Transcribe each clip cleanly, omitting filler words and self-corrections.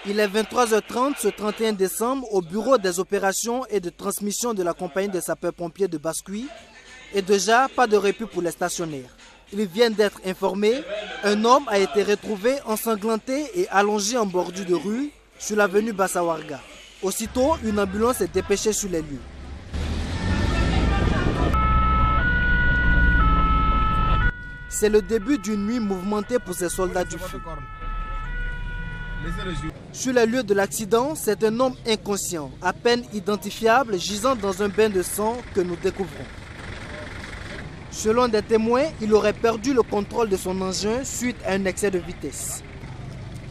Il est 23h30 ce 31 décembre au bureau des opérations et de transmission de la compagnie des sapeurs-pompiers de Bascuit. Et déjà, pas de répit pour les stationnaires. Ils viennent d'être informés, un homme a été retrouvé ensanglanté et allongé en bordure de rue sur l'avenue Bassawarga. Aussitôt, une ambulance est dépêchée sur les lieux. C'est le début d'une nuit mouvementée pour ces soldats du feu. Sur les lieux de l'accident, c'est un homme inconscient, à peine identifiable, gisant dans un bain de sang que nous découvrons. Selon des témoins, il aurait perdu le contrôle de son engin suite à un excès de vitesse.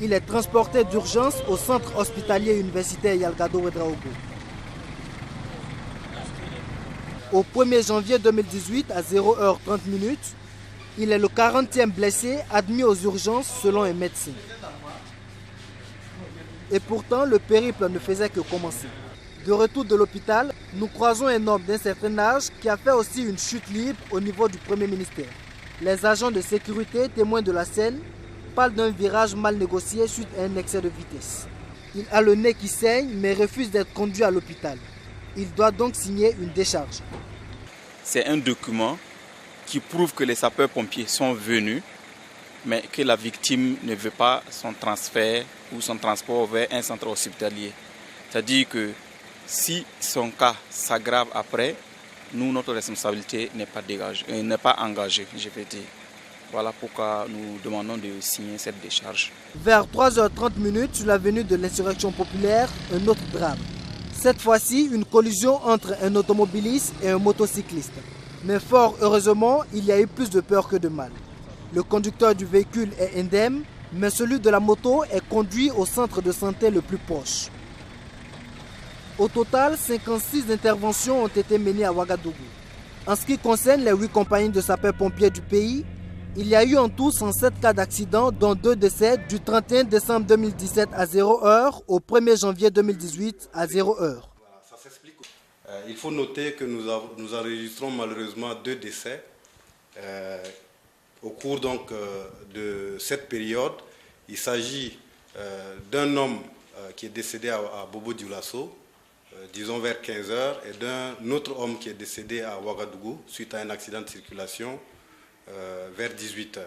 Il est transporté d'urgence au centre hospitalier universitaire Yalgado Ouedraogo. Au 1er janvier 2018, à 0h30, il est le 40e blessé admis aux urgences selon un médecin. Et pourtant, le périple ne faisait que commencer. De retour de l'hôpital, nous croisons un homme d'un certain âge qui a fait aussi une chute libre au niveau du Premier ministère. Les agents de sécurité, témoins de la scène, parlent d'un virage mal négocié suite à un excès de vitesse. Il a le nez qui saigne mais refuse d'être conduit à l'hôpital. Il doit donc signer une décharge. C'est un document qui prouve que les sapeurs-pompiers sont venus, mais que la victime ne veut pas son transfert ou son transport vers un centre hospitalier. C'est-à-dire que si son cas s'aggrave après, nous, notre responsabilité n'est pas engagée, je vais dire. Voilà pourquoi nous demandons de signer cette décharge. Vers 3h30 sur l'avenue de l'Insurrection populaire, un autre drame. Cette fois-ci, une collision entre un automobiliste et un motocycliste. Mais fort heureusement, il y a eu plus de peur que de mal. Le conducteur du véhicule est indemne, mais celui de la moto est conduit au centre de santé le plus proche. Au total, 56 interventions ont été menées à Ouagadougou. En ce qui concerne les 8 compagnies de sapeurs-pompiers du pays, il y a eu en tout 107 cas d'accident, dont 2 décès du 31 décembre 2017 à 0h au 1er janvier 2018 à 0h. Il faut noter que nous enregistrons malheureusement 2 décès au cours donc, de cette période. Il s'agit d'un homme qui est décédé à Bobo Dioulasso, disons vers 15h, et d'un autre homme qui est décédé à Ouagadougou suite à un accident de circulation vers 18h.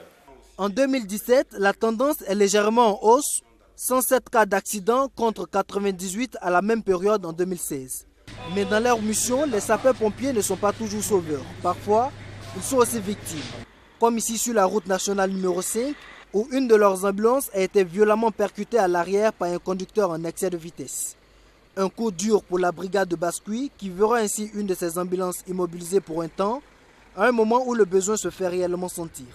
En 2017, la tendance est légèrement en hausse, 107 cas d'accident contre 98 à la même période en 2016. Mais dans leur mission, les sapeurs-pompiers ne sont pas toujours sauveurs. Parfois, ils sont aussi victimes. Comme ici sur la route nationale numéro 5, où une de leurs ambulances a été violemment percutée à l'arrière par un conducteur en excès de vitesse. Un coup dur pour la brigade de Bascuit qui verra ainsi une de ses ambulances immobilisée pour un temps, à un moment où le besoin se fait réellement sentir.